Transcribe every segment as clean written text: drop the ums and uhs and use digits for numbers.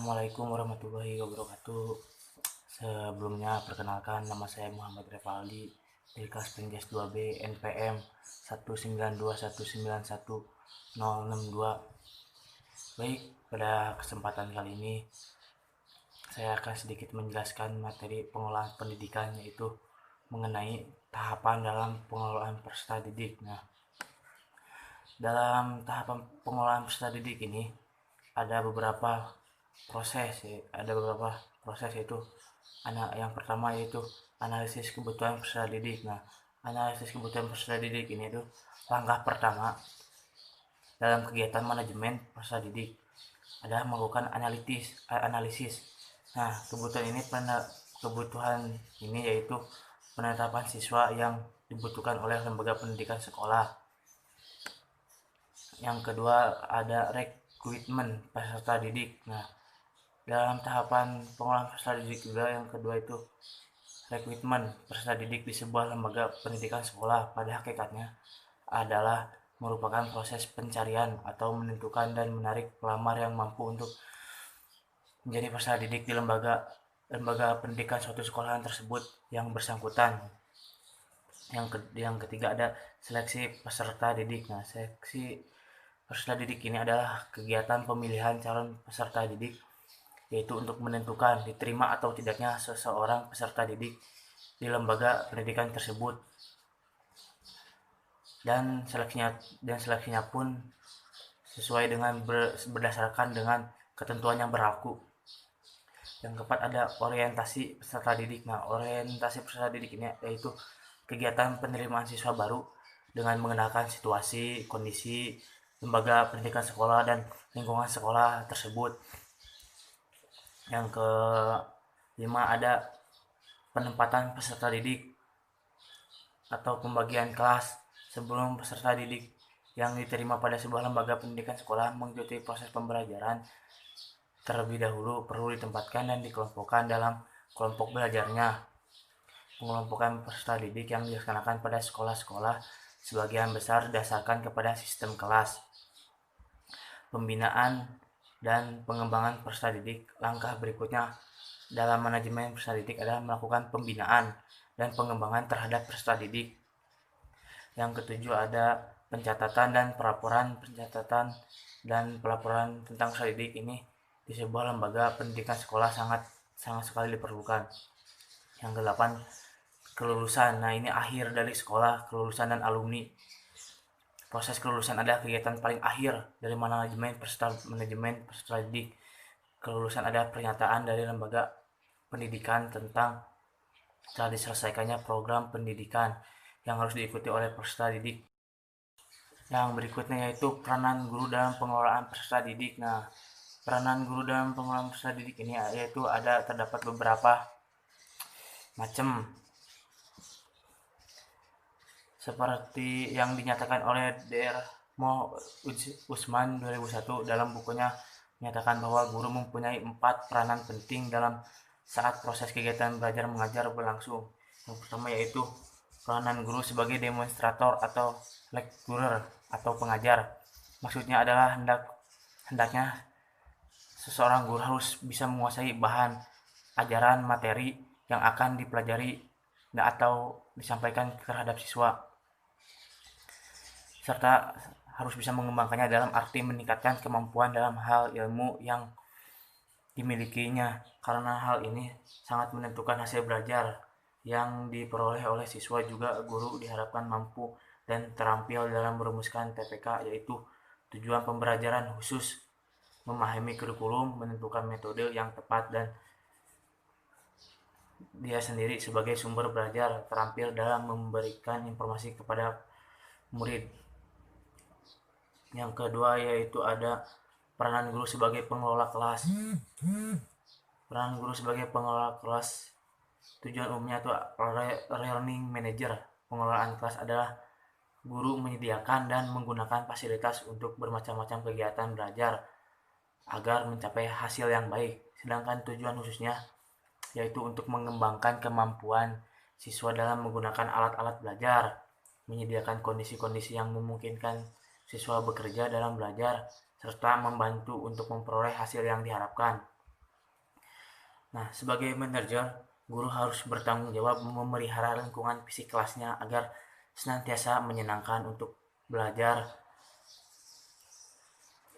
Assalamualaikum warahmatullahi wabarakatuh. Sebelumnya perkenalkan, nama saya Muhammad Revaldi dari kelas Pengges 2B NPM 192191062. Baik, pada kesempatan kali ini saya akan sedikit menjelaskan materi pengolahan pendidikan, yaitu mengenai tahapan dalam pengelolaan peserta didik. Nah, dalam tahapan pengolahan peserta didik ini ada beberapa proses yaitu yang pertama yaitu analisis kebutuhan peserta didik. Nah, analisis kebutuhan peserta didik ini itu langkah pertama dalam kegiatan manajemen peserta didik adalah melakukan analisis. Nah, kebutuhan ini yaitu penetapan siswa yang dibutuhkan oleh lembaga pendidikan sekolah. Yang kedua ada rekrutmen peserta didik. Nah, dalam tahapan pengolahan peserta didik juga yang kedua itu rekrutmen peserta didik di sebuah lembaga pendidikan sekolah pada hakikatnya adalah merupakan proses pencarian atau menentukan dan menarik pelamar yang mampu untuk menjadi peserta didik di lembaga pendidikan suatu sekolahan tersebut yang bersangkutan. Yang ketiga ada seleksi peserta didik. Nah, seleksi peserta didik ini adalah kegiatan pemilihan calon peserta didik, yaitu untuk menentukan diterima atau tidaknya seseorang peserta didik di lembaga pendidikan tersebut. Dan seleksinya pun sesuai dengan berdasarkan dengan ketentuan yang berlaku. Yang keempat ada orientasi peserta didik. Nah, orientasi peserta didik ini yaitu kegiatan penerimaan siswa baru dengan mengenalkan situasi, kondisi lembaga pendidikan sekolah dan lingkungan sekolah tersebut. Yang kelima ada penempatan peserta didik atau pembagian kelas. Sebelum peserta didik yang diterima pada sebuah lembaga pendidikan sekolah mengikuti proses pembelajaran, terlebih dahulu perlu ditempatkan dan dikelompokkan dalam kelompok belajarnya. Pengelompokan peserta didik yang dilaksanakan pada sekolah-sekolah sebagian besar didasarkan kepada sistem kelas. Pembinaan dan pengembangan peserta didik. Langkah berikutnya dalam manajemen peserta didik adalah melakukan pembinaan dan pengembangan terhadap peserta didik. Yang ketujuh ada pencatatan dan pelaporan tentang peserta didik ini di sebuah lembaga pendidikan sekolah sangat sekali diperlukan. Yang kedelapan kelulusan. Nah, ini akhir dari sekolah, kelulusan dan alumni. Proses kelulusan adalah kegiatan paling akhir dari manajemen peserta didik. Kelulusan adalah pernyataan dari lembaga pendidikan tentang telah diselesaikannya program pendidikan yang harus diikuti oleh peserta didik. Yang berikutnya yaitu peranan guru dalam pengelolaan peserta didik. Nah, peranan guru dalam pengelolaan peserta didik ini yaitu terdapat beberapa macam, seperti yang dinyatakan oleh Dr. Mo Usman 2001 dalam bukunya, menyatakan bahwa guru mempunyai 4 peranan penting dalam saat proses kegiatan belajar mengajar berlangsung. Yang pertama yaitu peranan guru sebagai demonstrator atau lecturer atau pengajar. Maksudnya adalah hendaknya seseorang guru harus bisa menguasai bahan ajaran materi yang akan dipelajari atau disampaikan terhadap siswa, serta harus bisa mengembangkannya dalam arti meningkatkan kemampuan dalam hal ilmu yang dimilikinya, karena hal ini sangat menentukan hasil belajar yang diperoleh oleh siswa. Juga guru diharapkan mampu dan terampil dalam merumuskan TPK, yaitu tujuan pembelajaran khusus, memahami kurikulum, menentukan metode yang tepat, dan dia sendiri sebagai sumber belajar terampil dalam memberikan informasi kepada murid. Yang kedua yaitu ada peranan guru sebagai pengelola kelas. Peran guru sebagai pengelola kelas tujuan umumnya itu learning manager. Pengelolaan kelas adalah guru menyediakan dan menggunakan fasilitas untuk bermacam-macam kegiatan belajar agar mencapai hasil yang baik. Sedangkan tujuan khususnya yaitu untuk mengembangkan kemampuan siswa dalam menggunakan alat-alat belajar, menyediakan kondisi-kondisi yang memungkinkan siswa bekerja dalam belajar, serta membantu untuk memperoleh hasil yang diharapkan. Nah, sebagai manajer, guru harus bertanggung jawab memelihara lingkungan fisik kelasnya agar senantiasa menyenangkan untuk belajar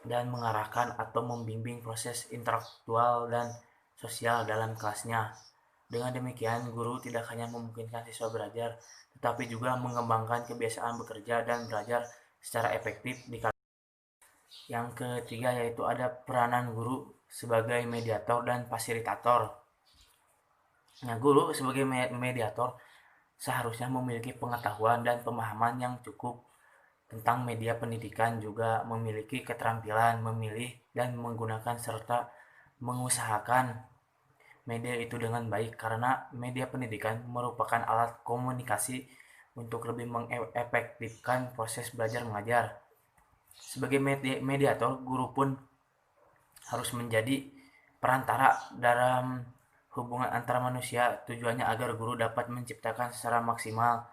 dan mengarahkan atau membimbing proses intelektual dan sosial dalam kelasnya. Dengan demikian, guru tidak hanya memungkinkan siswa belajar, tetapi juga mengembangkan kebiasaan bekerja dan belajar secara efektif di kelas. Yang ketiga yaitu ada peranan guru sebagai mediator dan fasilitator. Nah, guru sebagai mediator seharusnya memiliki pengetahuan dan pemahaman yang cukup tentang media pendidikan, juga memiliki keterampilan memilih dan menggunakan serta mengusahakan media itu dengan baik, karena media pendidikan merupakan alat komunikasi untuk lebih mengefektifkan proses belajar mengajar. Sebagai mediator, guru pun harus menjadi perantara dalam hubungan antara manusia, tujuannya agar guru dapat menciptakan secara maksimal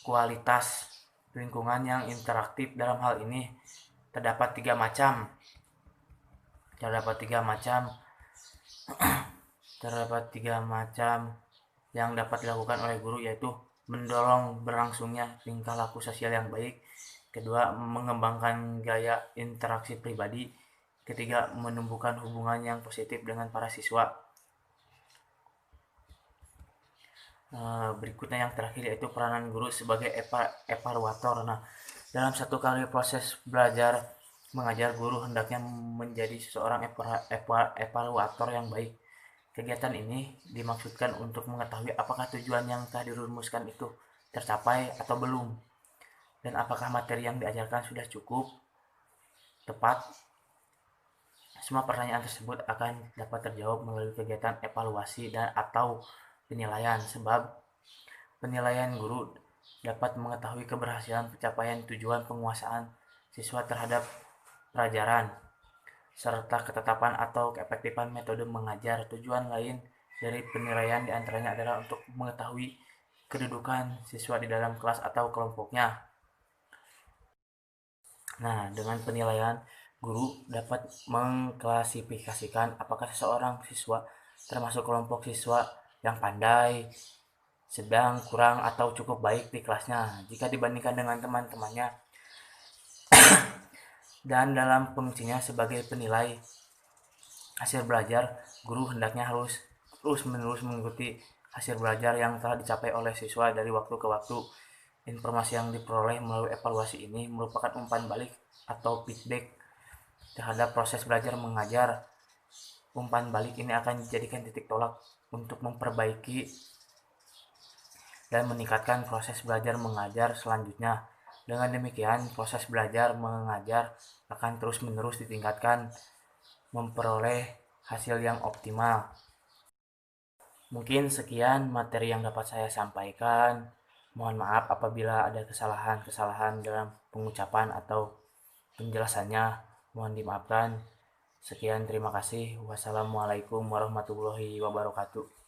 kualitas lingkungan yang interaktif. Dalam hal ini terdapat tiga macam terdapat tiga macam terdapat tiga macam yang dapat dilakukan oleh guru, yaitu mendorong berlangsungnya tingkah laku sosial yang baik, kedua mengembangkan gaya interaksi pribadi, ketiga menumbuhkan hubungan yang positif dengan para siswa. Berikutnya yang terakhir yaitu peranan guru sebagai evaluator. Nah, dalam satu kali proses belajar mengajar, guru hendaknya menjadi seseorang evaluator yang baik. Kegiatan ini dimaksudkan untuk mengetahui apakah tujuan yang telah dirumuskan itu tercapai atau belum, dan apakah materi yang diajarkan sudah cukup tepat. Semua pertanyaan tersebut akan dapat terjawab melalui kegiatan evaluasi dan atau penilaian, sebab penilaian guru dapat mengetahui keberhasilan pencapaian tujuan penguasaan siswa terhadap pelajaran, serta ketetapan atau keefektifan metode mengajar. Tujuan lain dari penilaian diantaranya adalah untuk mengetahui kedudukan siswa di dalam kelas atau kelompoknya. Nah, dengan penilaian, guru dapat mengklasifikasikan apakah seseorang siswa termasuk kelompok siswa yang pandai, sedang, kurang, atau cukup baik di kelasnya jika dibandingkan dengan teman-temannya. Dan dalam fungsinya sebagai penilai hasil belajar, guru hendaknya harus terus-menerus mengikuti hasil belajar yang telah dicapai oleh siswa dari waktu ke waktu. Informasi yang diperoleh melalui evaluasi ini merupakan umpan balik atau feedback terhadap proses belajar mengajar. Umpan balik ini akan dijadikan titik tolak untuk memperbaiki dan meningkatkan proses belajar mengajar selanjutnya. Dengan demikian, proses belajar mengajar akan terus-menerus ditingkatkan, memperoleh hasil yang optimal. Mungkin sekian materi yang dapat saya sampaikan. Mohon maaf apabila ada kesalahan-kesalahan dalam pengucapan atau penjelasannya. Mohon dimaafkan. Sekian, terima kasih. Wassalamualaikum warahmatullahi wabarakatuh.